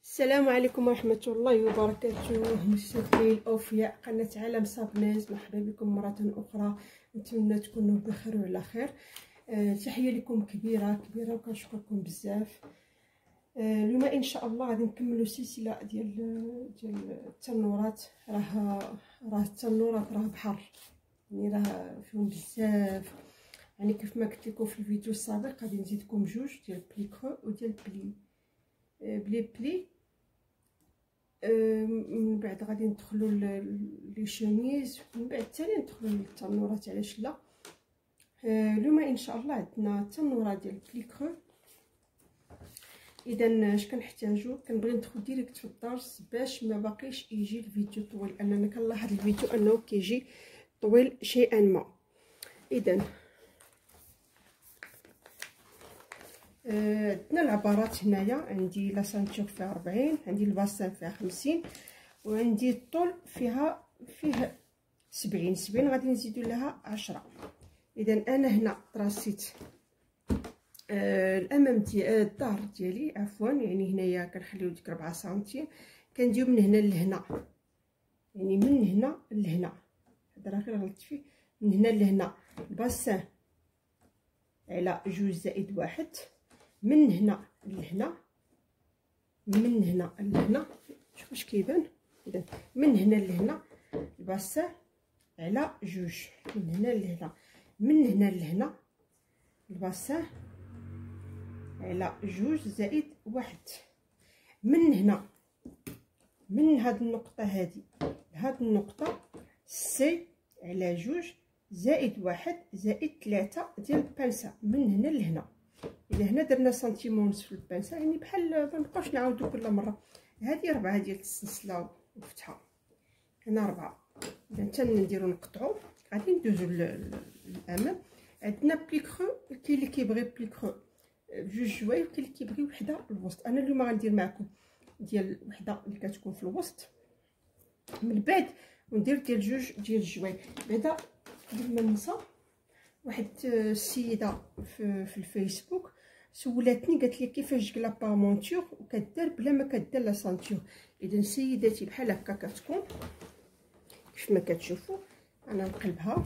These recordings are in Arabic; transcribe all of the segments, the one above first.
السلام عليكم ورحمة الله وبركاته. مشاهدي الأوفياء قناة عالم صابناز، مرحبا بكم مرة أخرى. نتمنى تكونوا بخير وعلى خير. تحية لكم كبيرة وكنشكركم بزاف. اليوم إن شاء الله غادي نكملوا سلسلة ديال التنورات. راه التنورات راه بحر، يعني راه فيهم بزاف. يعني كيف ما قلت لكم في الفيديو السابق غادي نزيدكم جوج ديال بلي كرو وديال بلي من بعد غادي ندخلوا لي شوميز، من بعد ثاني ندخلوا للتنورات. علاش لا؟ اليوم ان شاء الله عندنا التنوره ديال بلي كرو. اذا اش كنحتاجو؟ كنبغي ندخل ديريكت في الدرس باش ما باقيش يجي الفيديو طويل، اننا كنلاحظ الفيديو انه كيجي طويل شيئا ما. اذا عندنا العبارات هنايا. عندي لا سانتور فيها 40، عندي الباسان فيها 50، وعندي الطول فيها 70 غادي نزيدو لها 10. اذا انا هنا طراسيت الامام ديال الظهر ديالي، عفوا، يعني هنايا كنخليو ديك 4 سنتيم. كنديو من هنا لهنا، يعني من هنا لهنا، هذا راه غير غلطت فيه، من هنا لهنا الباسان على 2+1، من هنا لهنا، من هنا لهنا. شوف واش كيبان. اذا من هنا لهنا الباسان على 2، من هنا لهنا، من هنا لهنا الباسان على 2+1. من هنا، من هاد النقطه هادي لهاد النقطه، سي على 2+1+3 ديال البانسه من هنا لهنا. اذا هنا درنا سنتيم ونص في البانسه، يعني بحال ما نبقاوش نعاودو كل مره. هذه 4 ديال السلسله وفتحه، هنا 4. اذا حتى نديرو نقطعو، غادي ندوزو للامام. عندنا بلي كرو، كاين اللي كيبغي بلي كرو بجوج جوايب، كاين اللي كيبغي وحده الوسط. انا اليوم غندير معكم ديال وحده اللي كتكون في الوسط، من بعد وندير ديال جوج ديال الجوايب. بعدا قبل ما ننسى، واحد السيده في الفيسبوك سولاتني، قالت لي كيفاش تجيك لابار مونتور وكدار بلا ما كدار لا سانتور. اذا سيداتي بحال هكا كتكون كيف ما كتشوفوا. انا نقلبها،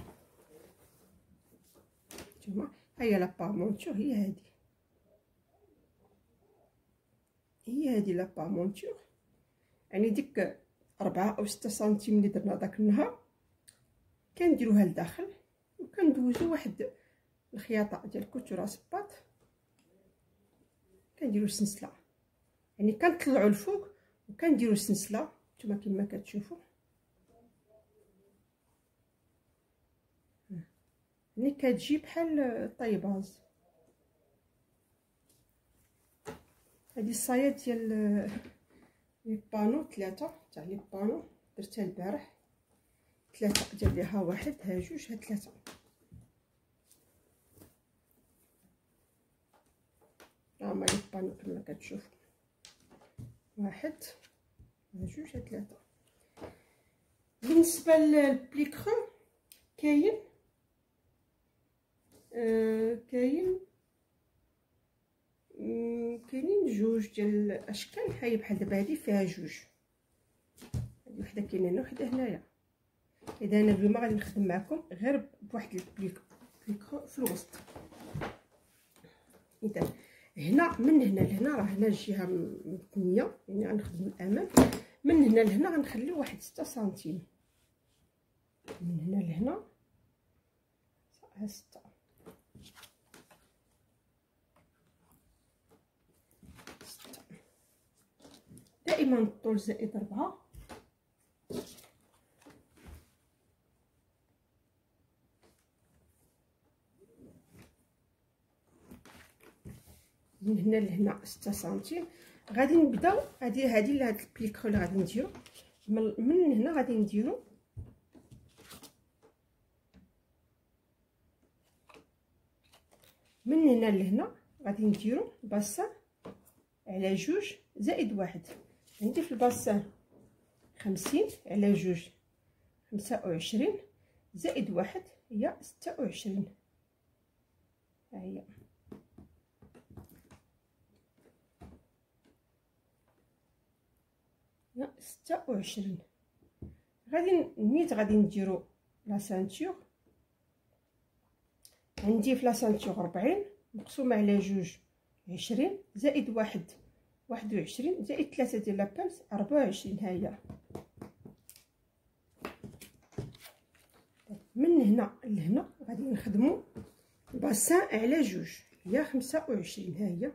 نتوما هيا لابار مونتور، هي هادي لابار مونتور. يعني ديك 4 أو 6 سنتيم اللي درنا داك النهار كنديروها لداخل، وكندوزو واحد الخياطه ديال كوتوره سباط، كنديرو سنسله، يعني كنطلعو الفوق وكنديرو سنسله. نتوما كما كتشوفوا، يعني كتجي بحال طيباز. هذه الصايات ديال لي بانو 3 تاع لي بانو درتها البارح، 3 دير ليها 1 ها 2 ها 3. هما لي بانو كما كتشوفوا، 1 ها 2 ها 3. بالنسبه للبلي كرو كاينين جوج ديال الاشكال. هاي بحال دابا هادي فيها جوج، هادي وحده كاينه هنا وحده هنايا. اذا انا اليوم غادي نخدم معكم غير بواحد البلي كرو في الوسط. اذا هنا من هنا لهنا راه هنا الجهه متنيه، يعني غنخدم الامام. من هنا لهنا غنخليو واحد 6 سنتيم، من هنا لهنا ها 6. دائما الطول زائد 4. من هنا لهنا 6 سنتيم. غادي نبداو هادي لهاد البلي كرو اللي غادي نديرو. من هنا غادي نديرو من هنا لهنا، غادي نديرو باسان على 2+1. عندي في الباسان 50 على 2 25 زائد 1 هي 26. ها هي . 26. غادي نيت غادي نديرو لا سانتور. عندي في لا سانتور 40 مقسومه على 2 20 زائد 21 زائد 3 ديال لابانس 24. ها هي من هنا لهنا غادي نخدمو باسان على 2 هي 25. ها هي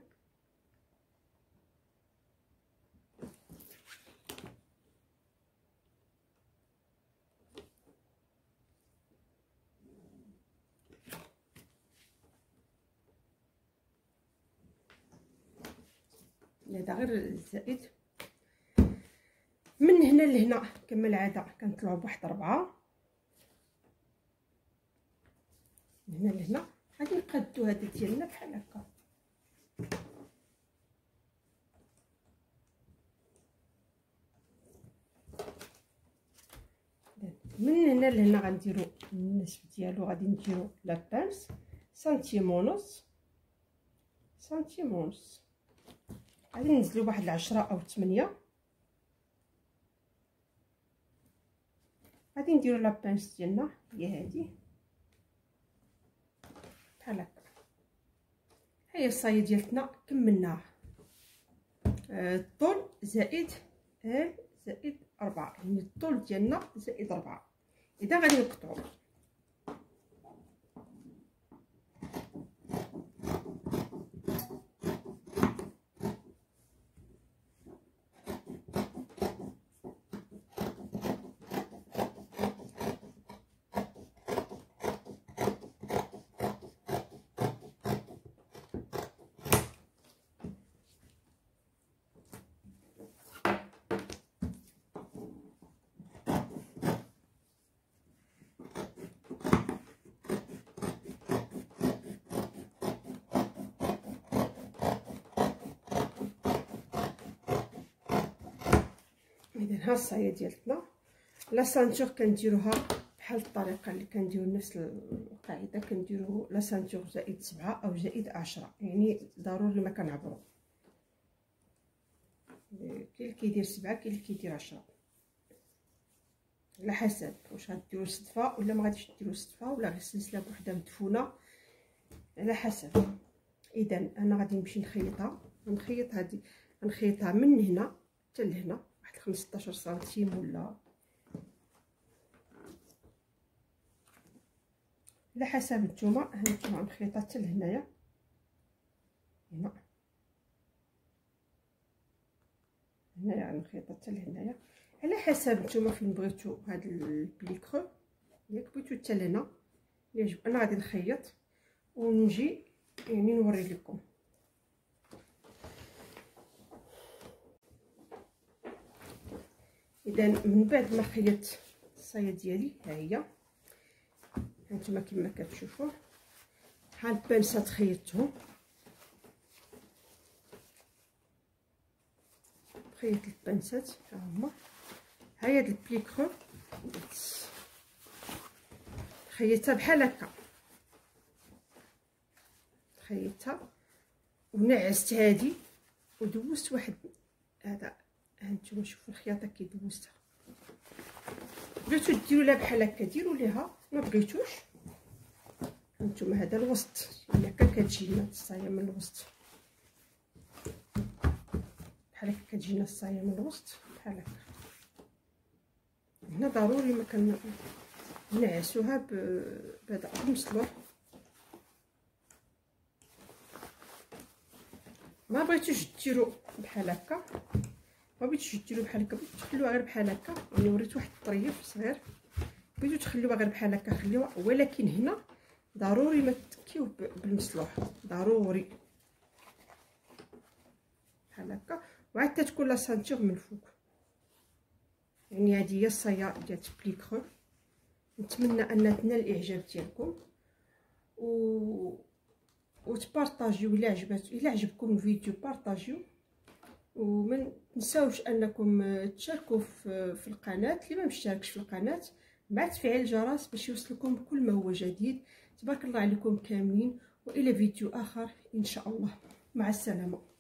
هذا غير الزائد. من هنا لهنا كما العاده كنطلعوا بواحد 4. من هنا لهنا غادي نقادو هذا ديالنا بحال هكا. من هنا لهنا غنديرو النصف ديالو، غادي نديرو لابانس سنتيم ونص. غادي ننزلو بواحد 10 أو 8. غادي نديرو لابانس ديالنا هي هادي بحال هكا. هي الصايه ديالتنا كملناها. الطول زائد زائد 4 يعني الطول ديالنا زائد 4. اذا غادي نقطعو اذا ها الصايه ديالتنا. لا سانتور كنديروها بحال الطريقه اللي كنديرو نفس القاعده، كنديرو لا سانتور زائد 7 او زائد 10 يعني ضروري ما كنعبرو. كاين اللي كيدير 7 كاين اللي كيدير 10 على حسب واش غديروا صدفه ولا ما غاديش ديروا صدفه ولا غير سلسله بوحدها مدفونه على حسب. اذا انا غادي نمشي نخيط هذه، نخيطها من هنا حتى لهنا واحد 15 سنتيم ولا على حسب نتوما. هانتوما نخيطها حتى لهنايا هنايا نخيطها حتى لهنايا على حسب نتوما فين بغيتو هاد البلي كرو. ياك بغيتو حتى لهنا يعجب انا غادي نخيط ونجي يعني نوري لكم. اذا من بعد ما خيطت الصايه ديالي ها هي هانتوما كما كتشوفوا ها البانسات خيطتهم، خيط البانسات ها هما. ها هي هاد البلي كرو خيطتها بحال هكا، خيطتها ونعست هادي ودوزت واحد هذا. هانتوما شوفوا الخياطه كي دوزتها. بغيتو ديروا لها بحال هكا ديروا ليها، ما بغيتوش هانتوما هذا الوسط يعني هكا كتجينا الصايه من الوسط بحال هكا، كتجينا الصايه من الوسط بحال هكا. هنا ضروري ما كنعسوها بهذا المسلوح. ما بغيتوش ديروا بحال هكا، ما بغيتوش ديروا بحال هكا، بغيتو تخليوها غير بحال هكا. انا وريت واحد الطريف صغير، بغيتو تخليوها غير بحال هكا خليوها، ولكن هنا ضروري ما تكيو بالمسلوح ضروري بحال هكا. وعاد تكون لا سانتور من فوق. يعني هذه هي الصايه ديال بلي كرو. نتمنى ان تنال الاعجاب ديالكم وتبارطاجيو الا عجبكم الفيديو بارطاجيو، وما تنساوش انكم تشاركوا في القناه اللي ما مشتركش في القناه مع تفعيل الجرس باش يوصلكم كل ما هو جديد. تبارك الله عليكم كاملين، والى فيديو اخر ان شاء الله. مع السلامه.